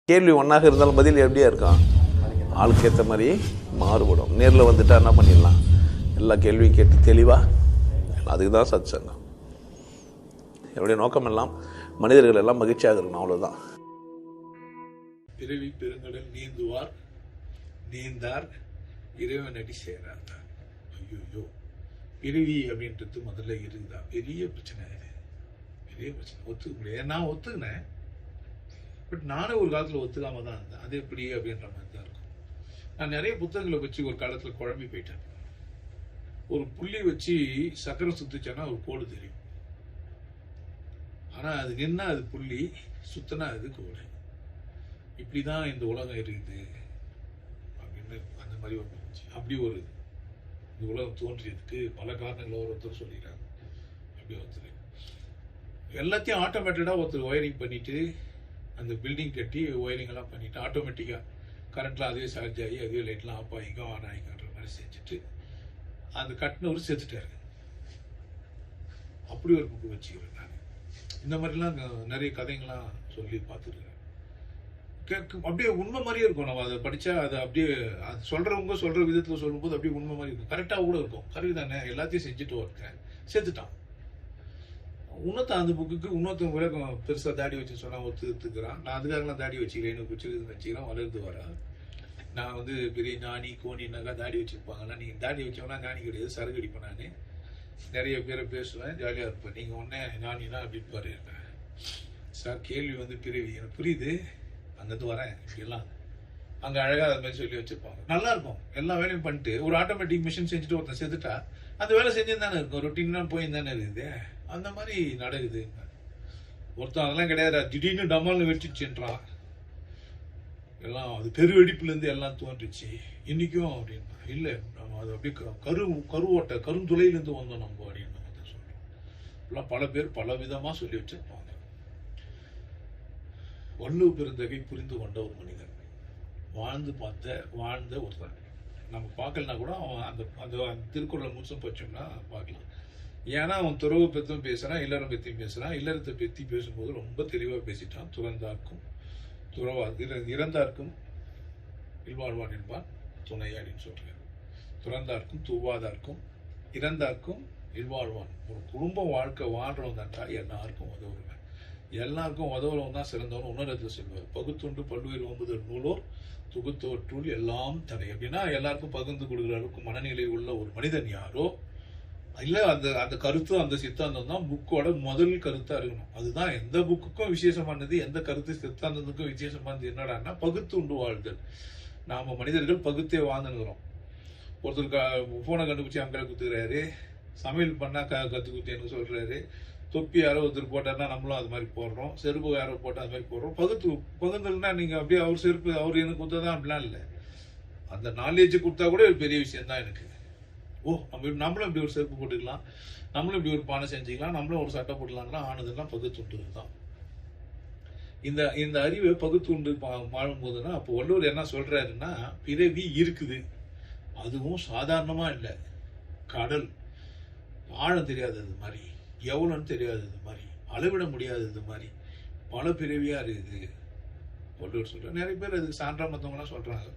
கேள்வி ஒன்றாக இருந்தாலும் பதில் எப்படியா இருக்கும்? ஆளுக்கு ஏற்ற மாதிரி மாறுபடும். நேரில் வந்துட்டா என்ன பண்ணிடலாம்? எல்லா கேள்வியும் கேட்டு தெளிவாக, அதுக்கு தான் சத் சங்கம். என்னுடைய நோக்கம் எல்லாம் மனிதர்கள் எல்லாம் மகிழ்ச்சியாக இருக்கணும், அவ்வளோதான். பிறவி பெருங்கடல் நீந்துவார் நீந்தார் இறைவன் அடி சேரார். ஐயோ, பிறவி அப்படின்றது முதல்ல இருக்குதா? பெரிய பிரச்சனை இது, பெரிய பிரச்சனை. ஒத்துக்க முடியாது. நான் ஒத்துக்கினேன், பட் நானும் ஒரு காலத்தில் ஒத்துக்காம தான் இருந்தேன். அது எப்படி அப்படின்ற மாதிரி தான் இருக்கும். நான் நிறைய புத்தகங்களை வச்சு ஒரு காலத்தில் குழம்பி போயிட்டேன். ஒரு புள்ளி வச்சு சக்கரம் சுத்துச்சேன்னா ஒரு கோடு தெரியும், ஆனா அது நின்னா அது புள்ளி, சுத்தனா அது கோடு. இப்படிதான் இந்த உலகம் இருக்குது அப்படின்னு அந்த மாதிரி வந்துச்சு. அப்படி ஒரு இந்த உலகம் தோன்றியதுக்கு பல காரணங்களை ஒருத்தர் சொல்லிடுறாங்க. அப்படி ஒருத்தர் எல்லாத்தையும் ஆட்டோமேட்டடா ஒருத்தர் ஒயரிங் பண்ணிட்டு அந்த பில்டிங் கட்டி ஒயரிங் எல்லாம் பண்ணிட்டு ஆட்டோமேட்டிக்கா கரண்ட்ல அதுவே சார்ஜ் ஆகி அதுவே லைட்லாம் ஆஃப் ஆகிக்கும் ஆன் ஆகிக்கின்ற மாதிரி செஞ்சுட்டு அந்த கட்டினவர் செத்துட்டாரு. அப்படி ஒரு புக்கு வச்சுக்கிறேன் நான். இந்த மாதிரிலாம் நிறைய கதைங்கள்லாம் சொல்லி பார்த்துருக்கேன். அப்படியே உண்மை மாதிரியே இருக்கும். நம்ம அதை படித்தா அதை அப்படியே அது சொல்கிறவங்க சொல்கிற விதத்தில் சொல்லும்போது அப்படியே உண்மை மாதிரி இருக்கும். கரெக்டாக கூட இருக்கும். கரெக்ட் தானே, எல்லாத்தையும் செஞ்சுட்டு ஒருத்தன் செத்துட்டான். இன்னொருத்தன் அந்த புக்குக்கு இன்னொருத்தன் கூட பெருசாக தாடி வச்சு சொன்னால் ஒத்துக்கிறான். நான் அதுக்காகலாம் தாடி வச்சுக்கிறேன், எனக்கு வச்சுக்கிறது வச்சுக்கிறேன், வளர்ந்து வரா. நான் வந்து பெரிய ஞானி கோணினாக்கா தாடி வச்சுருப்பாங்கன்னா, நீங்கள் தாடி வச்சோன்னா ஞானி கிடையாது, சரக்கு அடிப்பேன். நான் நிறைய பேரை பேசுவேன், ஜாலியாக இருப்பேன். நீங்கள் ஒன்றே ஞானினா அப்படின்னு பாரு சார். கேள்வி வந்து பிறவி எனக்கு புரியுது, அங்கேருந்து வரேன் இப்படியெல்லாம் அங்கே அழகாக அது மாதிரி சொல்லி வச்சுருப்பாங்க. நல்லா இருக்கும். எல்லா வேலையும் பண்ணிட்டு ஒரு ஆட்டோமேட்டிக் மிஷின் செஞ்சுட்டு ஒருத்தன் செத்துட்டா அந்த வேலை செஞ்சுன்னு தானே இருக்கும், ரொட்டீனா போய் தானே இருக்குது. அந்த மாதிரி நடக்குது. ஒருத்தன் அதெல்லாம் கிடையாது, திடீர்னு டமால்னு வெட்டிச்சுன்றான். எல்லாம் அது பெருவெடிப்புலேருந்து எல்லாம் தோன்றுச்சு இன்னைக்கும் அப்படின்னா இல்லை, நம்ம அது அப்படியே கருவோட்டை கருந்துளையிலேருந்து வந்தோம் நம்ம அப்படின்னு நம்ம சொல்றோம். எல்லாம் பல பேர் பல விதமாக சொல்லி வச்சிருப்பாங்க. வள்ளுவ பெருந்தகை புரிந்து கொண்ட ஒரு மனிதன், வாழ்ந்த ஒருத்தன். நம்ம பார்க்கலனா கூட அவன் அந்த அந்த திருக்குறளை முழுசும் பச்சோம்னா பார்க்கலாம். ஏன்னா அவன் துறவு பற்றியும் பேசுறான், இல்லறம் பற்றியும் பேசுறான். இல்லறத்தை பற்றி பேசும்போது ரொம்ப தெளிவாக பேசிட்டான். துறந்தார்க்கும் இறந்தார்க்கும் இல்வாழ்வான் என்பான் துணை அப்படின்னு சொல்றாரு. துறந்தார்க்கும் தூவாதார்க்கும் இறந்தார்க்கும் இல்வாழ்வான். ஒரு குடும்ப வாழ்க்கை வாழ்றவன் தான்டா எல்லாருக்கும் உதவுவேன், எல்லாருக்கும் உதவுறவன் தான் சிறந்தவன். உணரத்தில் சொல்வார், பகுத்துண்டு பல்வேறு 9 நூலோர் தொகுத்தோற்றுள் எல்லாம் தடை. அப்படின்னா எல்லாருக்கும் பகிர்ந்து கொடுக்குற அளவுக்கு மனநிலை உள்ள ஒரு மனிதன் யாரோ இல்லை, அந்த அந்த கருத்து அந்த சித்தாந்தம் தான் புக்கோட முதல் கருத்தா இருக்கணும். அதுதான் எந்த புக்குக்கும் விசேஷமானது, எந்த கருத்து சித்தாந்தத்துக்கும் விசேஷமானது. என்னடான்னா பகுத்து உண்டு வாழ்தல். நாம மனிதர்கள் பகுத்தே வாழ்ந்துருக்கிறோம். ஒருத்தர் போனை கண்டுபிடிச்சி அங்கே குத்துக்கிறாரு, சமையல் பண்ணா கத்து குத்தேன்னு சொல்றாரு, தொப்பி யாரோ ஒருத்தர் போட்டாருன்னா நம்மளும் அது மாதிரி போடுறோம், செருப்பு யாரோ போட்டா அது மாதிரி போடுறோம். பகுந்துன்னா நீங்க அப்படியே அவர் செருப்பு அவர் எனக்கு கொடுத்தாதான் அப்படிலாம் இல்லை. அந்த நாலேஜ் கொடுத்தா கூட ஒரு பெரிய விஷயம் தான் எனக்கு. ஓ, நம்மளும் இப்படி ஒரு செருப்பு போட்டுக்கலாம், நம்மளும் இப்படி ஒரு பானை செஞ்சுக்கலாம், நம்மளும் ஒரு சட்டை போடலாம்லாம் ஆனதுலாம் பகுத்துண்டு தான். இந்த அறிவை பகுத்துண்டு வாழும் போதுன்னா அப்போ வள்ளுவர் என்ன சொல்றாருன்னா, பிறவி இருக்குது, அதுவும் சாதாரணமா இல்லை. கடல் ஆழம் தெரியாதது மாதிரி, எவ்வளோன்னு தெரியாதது மாதிரி, அளவிட முடியாதது மாதிரி பல பிறவியா இருக்குது வள்ளுவர் சொல்ற. நிறைய பேர் அதுக்கு சான்றா மற்றவங்களாம் சொல்றாங்க.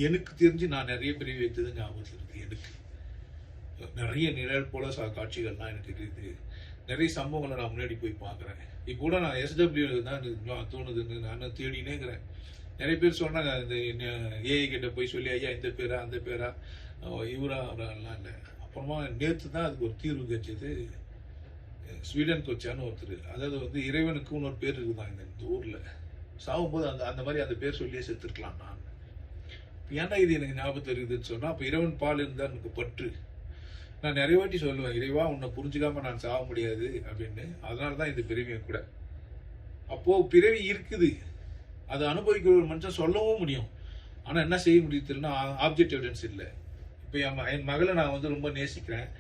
எனக்கு தெரிஞ்சு நான் நிறைய பிரிவு வைத்தது ஞாபகத்தில் இருக்கு. எனக்கு நிறைய நிழல் போல காட்சிகள்லாம் எனக்கு இருக்குது. நிறைய சம்பவங்களை நான் முன்னாடி போய் பார்க்குறேன். இப்போ கூட நான் SW தான் தோணுதுன்னு நான் தேடினே இருக்கிறேன். நிறைய பேர் சொன்னாங்க, இந்த ஏஐ கிட்ட போய் சொல்லி ஐயா இந்த பேரா அந்த பேரா இவரா அவரெல்லாம் இல்லை. அப்புறமா நேற்று தான் அதுக்கு ஒரு தீர்வு கிடைச்சது. ஸ்வீடன் கொச்சான்னு ஒருத்தர், அதாவது வந்து இறைவனுக்கு இன்னொரு பேர் இருக்குதான் இந்த ஊரில். சாகும்போது அந்த மாதிரி அந்த பேர் சொல்லியே செத்துருக்கலாம். நான் ஏன்டா இது எனக்கு ஞாபகத்தில் இருக்குதுன்னு சொன்னால், அப்போ இறைவன் பால் இருந்தால் எனக்கு பற்று. நான் நிறைய வாட்டி சொல்லுவேன், இறைவா உன்னை புரிஞ்சுக்காம நான் சாக முடியாது அப்படின்னு. அதனால தான் இந்த பிறவியும் கூட. அப்போது பிறவி இருக்குது, அதை அனுபவிக்கிற ஒரு மனுஷன் சொல்லவும் முடியும். ஆனால் என்ன செய்ய முடியுதுன்னா ஆப்ஜெக்ட் எவிடன்ஸ் இல்லை. இப்போ என் மகளை நான் வந்து ரொம்ப நேசிக்கிறேன்,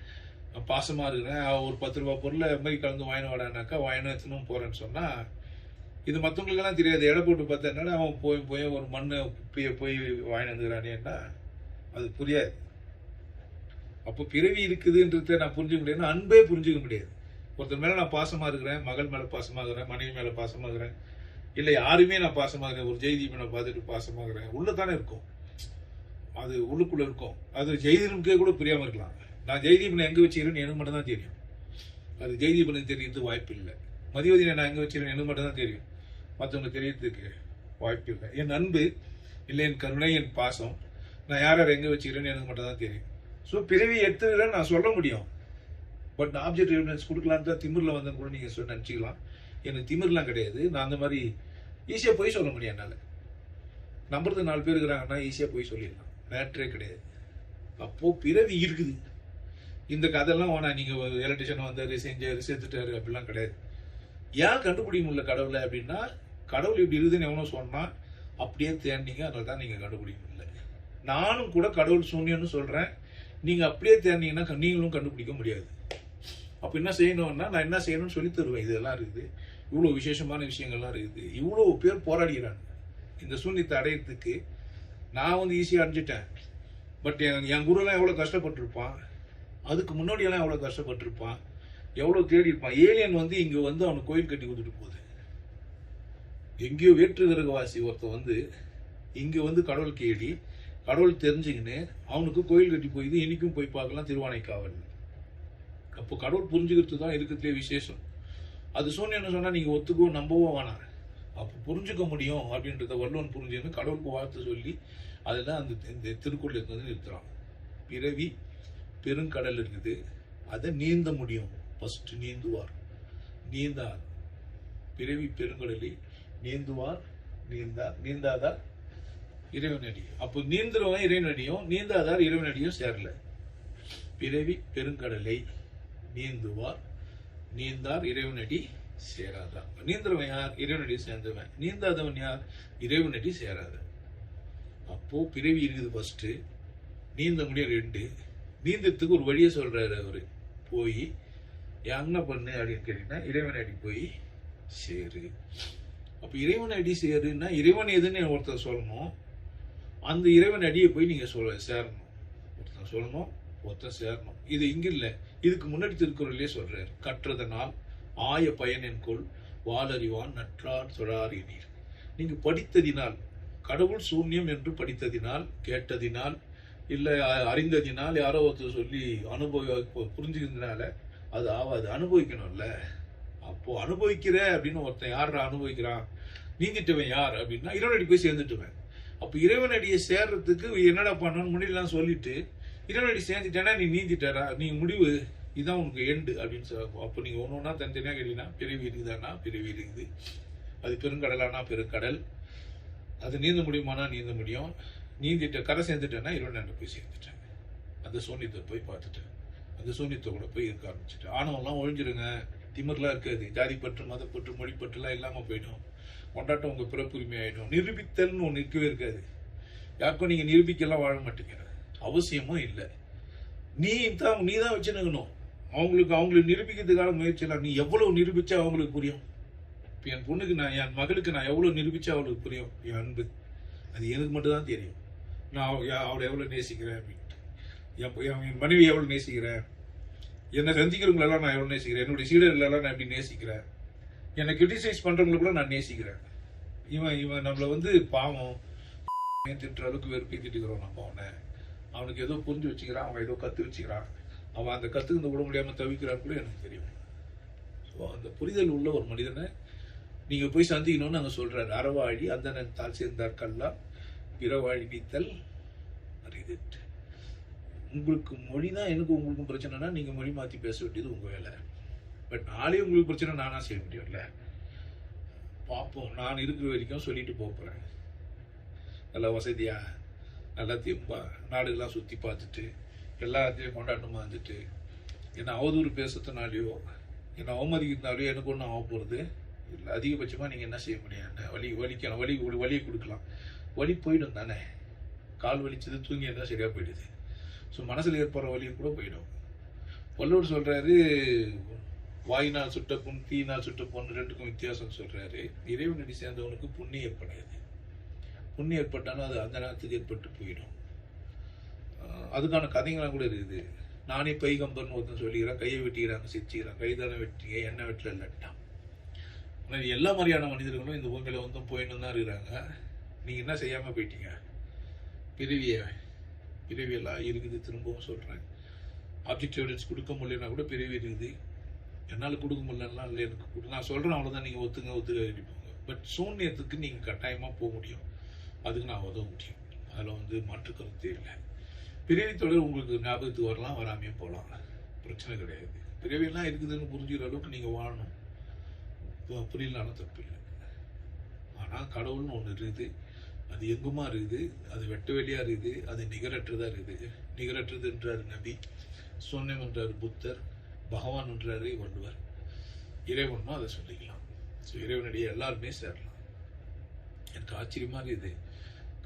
பாசமாக இருக்கிறேன். ஒரு 10 ரூபா பொருளை மாதிரி கலந்து வாங்கின வாடானாக்கா வாங்கினு எடுத்துன்னு போகிறேன்னு சொன்னால், இது மற்றவங்களுக்கெல்லாம் தெரியாது. எடை போட்டு பார்த்தா என்னன்னா அவன் போய் ஒரு மண்ணை குப்பையை போய் வாங்கி வந்துக்கிறானேன்னா அது புரியாது. அப்போ பிறவி இருக்குதுன்றத நான் புரிஞ்சுக்க முடியாது, அன்பே புரிஞ்சுக்க முடியாது. ஒருத்தர் மேலே நான் பாசமாக இருக்கிறேன், மகள் மேலே பாசமாக இருக்கிறேன், மனைவி மேலே பாசமாக இருக்கிறேன், இல்லை யாருமே நான் பாசமாகிறேன், ஒரு ஜெய்தீபனை பார்த்துட்டு பாசமாகிறேன் உள்ள தானே இருக்கும், அது உள்ளுக்குள்ள இருக்கும். அது ஜெய்தீபனுக்கே கூட புரியாம இருக்கலாம். நான் ஜெய்தீபனை எங்க வச்சுக்கிறேன்னு எனக்கு மட்டும் தான் தெரியும். அது ஜெய்தீபனுக்கு தெரியறது வாய்ப்பு இல்லை. மதிவதினை நான் எங்க வச்சுக்கிறேன் எனக்கு மட்டும் தான் தெரியும், மற்றவங்க தெரியறதுக்கு வாய்ப்பு இல்லை. என் அன்பு இல்லை, என் கருணை, என் பாசம் நான் யார் யார் எங்க வச்சுக்கிறேன்னு எனக்கு மட்டும் தான் தெரியும். ஸோ பிறவி எடுத்துக்கிறேன்னு நான் சொல்ல முடியும். பட் நான் ஆப்ஜெக்ட் எவிடன்ஸ் கொடுக்கலான்னு தான் திமிரில் வந்தேன்னு கூட நீங்கள் நினச்சிக்கலாம். எனக்கு திமிர்லாம் கிடையாது. நான் அந்த மாதிரி ஈஸியாக போய் சொல்ல முடியும். என்னால் நம்புறது 4 பேர் இருக்கிறாங்கன்னா ஈஸியாக போய் சொல்லிடலாம், மேட்ரே கிடையாது. அப்போது பிறவி இருக்குது. இந்த கதையெல்லாம் வேணா, நீங்கள் எலக்ட்ரிஷன் வந்தார், செஞ்சார், செத்துட்டாரு அப்படிலாம் கிடையாது. ஏன் கண்டுபிடிக்க முடியல கடவுளை அப்படின்னா, கடவுள் இப்படி இருக்குதுன்னு எவனோ சொன்னால் அப்படியே தேடினீங்க, அதனால தான் நீங்கள் கண்டுபிடிக்க முடியல. நானும் கூட கடவுள் சூன்யம்னு சொல்கிறேன், நீங்கள் அப்படியே தேடினீங்கன்னா நீங்களும் கண்டுபிடிக்க முடியாது. அப்போ என்ன செய்யணும்னா, நான் என்ன செய்யணும்னு சொல்லி தருவேன். இதெல்லாம் இருக்குது, இவ்வளோ விசேஷமான விஷயங்கள்லாம் இருக்குது, இவ்வளோ பேர் போராடுகிறாங்க இந்த சூன்யத்தை அடையிறதுக்கு. நான் வந்து ஈஸியாக அடைஞ்சிட்டேன். பட் என் குருலாம் எவ்வளோ கஷ்டப்பட்டிருப்பான், அதுக்கு முன்னாடியெல்லாம் எவ்வளோ கஷ்டப்பட்டிருப்பான், எவ்வளோ தேடி இருப்பான். ஏலியன் வந்து இங்கே வந்து அவனுக்கு கோயில் கட்டி கொடுத்துட்டு போகுது. எங்கேயோ வேற்று கிரகவாசி ஒருத்தன் வந்து இங்கே வந்து கடவுள் கேடி, கடவுள் தெரிஞ்சுக்கின்னு அவனுக்கு கோயில் கட்டி போயிது. இன்னைக்கும் போய் பார்க்கலாம் திருவானைக்காவல். அப்போ கடவுள் புரிஞ்சுக்கிறது தான் இருக்கிறதுலே விசேஷம். அது சூன்யன்னு சொன்னால் நீங்கள் ஒத்துக்கோ நம்பவோ வேணாம். அப்போ புரிஞ்சுக்க முடியும் அப்படின்றத வள்ளுவன் புரிஞ்சுன்னு கடவுளுக்கு வாழ்த்து சொல்லி அதெல்லாம் இந்த திருக்குறள் வந்து நிறுத்துறான். பிறவி பெருங்கடல் இருக்குது, அதை நீந்த முடியும். ஃபர்ஸ்ட் நீந்துவார், நீந்தார். பிறவி பெருங்கடலை நீந்துவார், நீந்தாதார் இறைவனடி. அப்போ நீந்துறவன் இறைவனடியும், நீந்தாதார் இறைவனடியும் சேரல. பிறவி பெருங்கடலை நீந்துவார், நீந்தார் இறைவனடி சேராதார். நீந்துறவன் யார்? இறைவனடி சேர்ந்தவன். நீந்தாதவன் யார்? இறைவனடி சேராத. அப்போ பிறவி இருக்குது ஃபர்ஸ்ட், நீந்த முடியும் 2. நீந்தத்துக்கு ஒரு வழியை சொல்றாரு அவரு. போய் என்ன பண்ணு அப்படின்னு கேட்டீங்கன்னா, இறைவனடி போய் சேரு. அப்ப இறைவன் அடி சேருன்னா இறைவன் எதுன்னு ஒருத்தர் சொல்லணும், அந்த இறைவன் அடியை போய் நீங்க சேரணும். ஒருத்தர் சொல்லணும், ஒருத்தர் சேரணும். இது இங்க இல்ல, இதுக்கு முன்னாடி திருக்குறள்லயே சொல்றாரு. கற்றதனால் ஆய பயனென்கொள் வாளறிவான் நற்றார் தொழார் எனீர். நீங்க படித்ததினால், கடவுள் சூன்யம் என்று படித்ததினால், கேட்டதினால், இல்ல அறிந்ததினால், யாரோ ஒருத்தர் சொல்லி புரிஞ்சுக்கிறதுனால அது ஆவாது. அனுபவிக்கணும்ல. அப்போ அனுபவிக்கிற அப்படின்னு ஒருத்தன் யார் அனுபவிக்கிறான்? நீந்திட்டவன் யார் அப்படின்னா இறைவனடி போய் சேர்ந்துட்டுவன். அப்போ இறைவனடியை சேர்றதுக்கு என்னடா பண்ணணும்னு முன்னாடிலாம் சொல்லிட்டு, இறைவனடி சேர்ந்துட்டேன்னா நீ நீந்திட்டாரா, நீ முடிவு இதுதான் உனக்கு எண்டு அப்படின்னு சொல்லுவோம். அப்போ நீங்க ஒன்று ஒன்றா தனித்தனியாக கேட்டீங்கன்னா, பிறவி இருக்குதானா பிறவி இருக்குது, அது பெருங்கடலானா பெருங்கடல், அது நீந்த முடியுமானா நீந்த முடியும். நீந்திட்ட கரை சேர்ந்துட்டேன்னா இறைவனடி போய் சேர்ந்துட்டேன். அந்த சூன்யத்தை போய் பார்த்துட்டேன், அந்த சூன்யத்தை கூட போய் இருக்க ஆரம்பிச்சுட்டேன். ஆணவம்லாம் ஒழிஞ்சிருங்க, திமிர்லாம் இருக்காது, ஜாதிப்பற்று மதப்பற்று மொழிப்பற்றுலாம் இல்லாமல் போயிடும். கொண்டாட்டம் உங்கள் பிறப்புரிமை ஆகிடும். நிரூபித்தல்னு ஒன்று இருக்கவே இருக்காது. யாருக்கும் நீங்கள் நிரூபிக்கலாம் வாழ மாட்டீங்க, அவசியமும் இல்லை. நீ தான் வச்சுக்கணும். அவங்களுக்கு நிரூபிக்கிறதுக்கான முயற்சியெல்லாம் நீ எவ்வளவு நிரூபிச்சா அவங்களுக்கு புரியும். இப்போ என் பொண்ணுக்கு என் மகளுக்கு நான் எவ்வளோ நிரூபிச்சா அவளுக்கு புரியும் என் அன்பு. அது எனக்கு மட்டும் தான் தெரியும். நான் அவளை எவ்வளோ நேசிக்கிறேன் அப்படின்ட்டு, என் மனைவி எவ்வளோ நேசிக்கிறேன், என்னை சந்திக்கிறவங்களெல்லாம் நான் எவ்வளோ நேசிக்கிறேன், என்னுடைய சீடர்களெல்லாம் நான் எப்படி நேசிக்கிறேன், என்னை கிரிட்டிசைஸ் பண்ணுறவங்களுக்குள்ள நான் நேசிக்கிறேன். இவன் நம்மளை வந்து பாவம் திட்டுற அளவுக்கு வெறுப்பிக்கிட்டுக்கிறோம். நம்ம அவனுக்கு ஏதோ புரிஞ்சு வச்சுக்கிறான், அவன் ஏதோ கற்று வச்சுக்கிறான், அவன் அந்த கற்றுக்கு விட முடியாமல் தவிக்கிறான்னு கூட எனக்கு தெரியும். ஸோ அந்த புரிதல் உள்ள ஒரு மனிதனை நீங்கள் போய் சந்திக்கணும்னு நாங்கள் சொல்கிறாரு. அறவாழி அந்த தாள் சேர்ந்தார்கெல்லாம் பிறவாழி நீத்தல் அறிதிட்டு. உங்களுக்கு மொழி தான் எனக்கு உங்களுக்கும் பிரச்சனைனா நீங்கள் மொழி மாற்றி பேச வேண்டியது உங்கள் வேலை. பட் நாளே உங்களுக்கு பிரச்சனை நானா செய்ய முடியும்ல. பார்ப்போம், நான் இருக்கிற வரைக்கும் சொல்லிட்டு போகிறேன். நல்லா வசதியாக எல்லாத்தையும் நாடுகள்லாம் சுற்றி பார்த்துட்டு எல்லாத்தையும் கொண்டாட்டமாக இருந்துட்டு, என்னை அவதூறு பேசுறதுனாலையோ என்னை அவமதிக்கிறதுனாலையோ எனக்கு ஒன்றும் ஆக போகிறது இல்லை. அதிகபட்சமாக நீங்கள் என்ன செய்ய முடியும்? என்ன வலிக்கலாம், வலியை கொடுக்கலாம். வலி போயிடும் தானே. கால் வலிச்சது தூங்கி இருந்தால் சரியாக போயிடுது. ஸோ மனசில் ஏற்படுற வலியும் கூட போயிடும். வள்ளுவர் சொல்கிறாரு, வாயினால் சுட்ட புண் தீயினால் சுட்ட பொண்ணு ரெண்டுக்கும் வித்தியாசம் சொல்கிறாரு. இறைவனடி சேர்ந்தவனுக்கு புண்ணியம் ஏற்படாது. புண்ணியம் ஏற்பட்டாலும் அது அந்த நேரத்துக்கு ஏற்பட்டு போயிடும். அதுக்கான கதைங்களாம் கூட இருக்குது. நானே பைகம்பர்னு ஒருத்தன் சொல்லிக்கிறேன், கையை வெட்டிக்கிறாங்க சிரிச்சுக்கிறான், கைதானே வெட்டிங்க எண்ணெய் வெட்டல இல்லாட்டான். ஆனால் எல்லா மாதிரியான மனிதர்களும் இந்த பூமியில் வந்து போயின்னு தான் இருக்கிறாங்க. நீங்கள் என்ன செய்யாமல் போயிட்டீங்க? பிறவியெல்லாம் இருக்குது. திரும்பவும் சொல்கிறேன், ஆப்ஜெக்ட் எவிடன்ஸ் கொடுக்க முடியலன்னா கூட பிறவி இருக்குது. என்னால் கொடுக்க முடியலன்னா இல்லை, எனக்கு நான் சொல்கிறேன் அவ்வளோதான். நீங்கள் ஒத்துக்க அடிப்போங்க. பட் சூன்யத்துக்கு நீங்கள் கட்டாயமாக போக முடியும். அதுக்கு நான் உதவ முடியும். அதில் வந்து மாற்று கருத்தே இல்லை. பிறவி தொடர் உங்களுக்கு ஞாபகத்துக்கு வரலாம், வராமையே போகலாம், பிரச்சனை கிடையாது. பிறவியெல்லாம் இருக்குதுன்னு புரிஞ்சுக்கிற அளவுக்கு நீங்கள் வாழணும். புரியலான தப்பு இல்லை. ஆனால் கடவுள்னு ஒன்று இருக்குது. அது எங்குமா இருக்குது. அது வெட்ட வெளியாக இருக்குது. அது நிகரற்றதாக இருக்குது. நிகரற்றது என்றார் நபி, சூன்யம் என்றார் புத்தர், பகவான் என்றார் வள்ளுவர். இறைவனும் அதை சொல்லிக்கலாம். ஸோ இறைவனுடைய எல்லாருமே சேரலாம். எனக்கு ஆச்சரியமாக இருக்குது.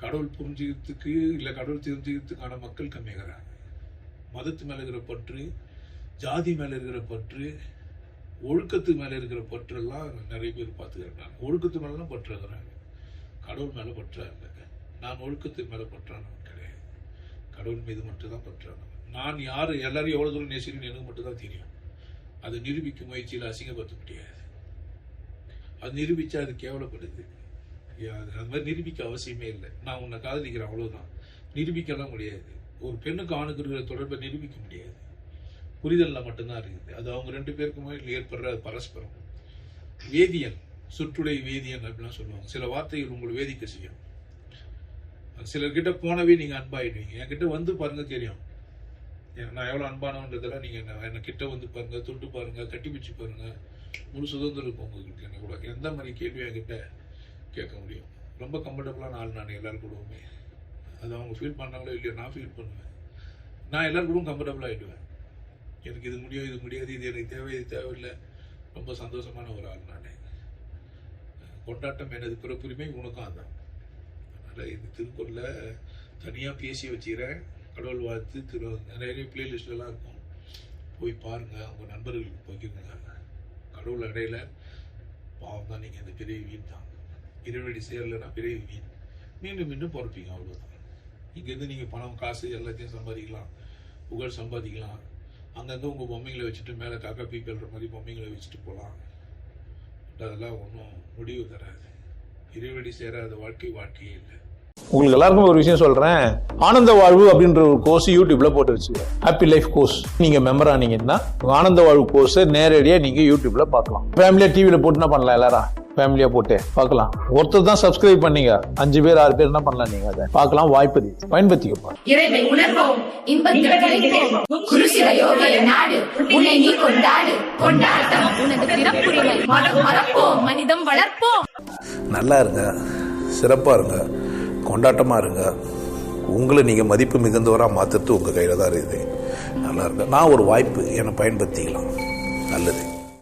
கடவுள் புரிஞ்சுக்கிறதுக்கு இல்லை கடவுள் தெரிஞ்சுக்கிறதுக்கான மக்கள் கம்மியாகிறாங்க. மதத்து மேலே இருக்கிற பற்று, ஜாதி மேலே இருக்கிற பற்று, ஒழுக்கத்து மேலே இருக்கிற பற்றெல்லாம் நிறைய பேர் பார்த்துக்கிறாங்க. ஒழுக்கத்து மேலாம் பற்றுறாங்க, கடவுள் மேலே பற்றாங்க. நான் ஒழுக்கத்து மேலே பற்றானவன் கிடையாது, கடவுள் மீது மட்டும்தான் பற்றானவன். நான் யார், எல்லாரும் எவ்வளோ தூரம் நேசிக்கணும்னு எனக்கு மட்டும்தான் தெரியும். அதை நிரூபிக்கும் முயற்சியில் அசிங்கப்படுத்த முடியாது. அது நிரூபித்தா அது கேவலப்படுது. அது மாதிரி நிரூபிக்க அவசியமே இல்லை. நான் உன்னை காதலிக்கிறேன் அவ்வளோதான். நிரூபிக்கலாம் முடியாது. ஒரு பெண்ணுக்கு ஆணுக்கு இருக்கிற தொடர்பை நிரூபிக்க முடியாது. புரிதலில் மட்டும்தான் இருக்குது. அது அவங்க ரெண்டு பேருக்குமே ஏற்படுற பரஸ்பரம். வேதியன், சுற்றுடை வேதியன் அப்படிலாம் சொல்லுவாங்க. சில வார்த்தைகள் உங்களை வேதிக்க செய்யும். சிலர்கிட்ட போனவே நீங்கள் அன்பாயிடுவீங்க. என்கிட்ட வந்து பாருங்க தெரியும் நான் எவ்வளோ அன்பானவன்றதெல்லாம். நீங்கள் என்னை கிட்ட வந்து பாருங்க, தொட்டு பாருங்க, கட்டி பிடிச்சி பாருங்க, முழு சுதந்திரம் இருக்கும் உங்களுக்கு. என்ன கூட எந்த மாதிரி கேள்வி என்கிட்ட கேட்க முடியும். ரொம்ப கம்ஃபர்டபுளான ஆள் நான் எல்லாரும் கூடவுமே. அது அவங்க ஃபீல் பண்ணாங்களோ இல்லையோ, நான் ஃபீல் பண்ணுவேன். நான் எல்லாரும் கூடவும் கம்ஃபர்டபுள் ஆகிடுவேன். எனக்கு இது முடியும், இது முடியாது, இது எனக்கு தேவை, இது தேவையில்லை. ரொம்ப சந்தோஷமான ஒரு ஆள் நான். கொண்டாட்டம் எனது பிறப்புரிமை, உனக்கும் அதுதான். அதனால் இது திருக்குறளில் தனியாக பேசி வச்சுக்கிறேன். கடவுள் வாழ்த்து நிறைய பிளேலிஸ்ட்லாம் இருக்கும், போய் பாருங்கள். உங்கள் நண்பர்களுக்கு பகிருங்க. கடவுள் இடையில பாவம் தான். நீங்கள் இந்த பிறவி வீண் தான். இறைவனடி சேரலைன்னா பிறவி வீண். மீண்டும் மீண்டும் பிறப்பீங்க, அவ்வளோதான். இங்கேருந்து நீங்கள் பணம், காசு எல்லாத்தையும் சம்பாதிக்கலாம், புகழ் சம்பாதிக்கலாம். அங்கங்கே உங்கள் பொம்மைங்களை வச்சுட்டு மேலே காக்கா பீக்கல்ற மாதிரி பொம்மைங்களை வச்சுட்டு போகலாம். அதெல்லாம் ஒன்றும் முடிவு தராது. இறைவனடி சேராத வாழ்க்கையே இல்லை. உங்களுக்கு எல்லாருக்கும் ஒரு விஷயம் சொல்றேன். ஆனந்த வாழ்வு அப்படின்ற ஒரு கோர்ஸ் யூடியூப்ல போட்டு வச்சு, ஹாப்பி லைஃப் கோர்ஸ். நீங்க மெம்பர் ஆனீங்கன்னா ஆனந்த வாழ்வு கோர்ஸ் நேரடியா நீங்க யூடியூப்ல பார்க்கலாம். ஃபேமிலியா டிவில போட்டு என்ன பண்ணலாம், எல்லாரும் ஃபேமிலியா போட்டு பார்க்கலாம். ஒருத்தர் தான் சப்ஸ்கிரைப் பண்ணீங்க, 5 பேர் 6 பேர் என்ன பண்ணலாம், நீங்க அதை பார்க்கலாம். வாய்ப்பு பயன்படுத்திக்கப்பா. இறைவை உணர்வோம், இன்பத்தில் கிடைப்போம். குருசில யோகிய நாடு, உன்னை நீ கொண்டாடு. கொண்டாட்டம் உனது பிறப்புரிமை. மதம் மறப்போம், மனிதம் வளர்ப்போம். நல்லா இருங்க, சிறப்பாக இருங்க, கொண்டாட்டமாக இருங்க. உங்களை நீங்கள் மதிப்பு மிகுந்தவராக மாற்றுறது உங்கள் கையில் தான் இருக்குது. நல்லா இருங்க. நான் ஒரு வாய்ப்பு என்னை பயன்படுத்திக்கலாம். நல்லது.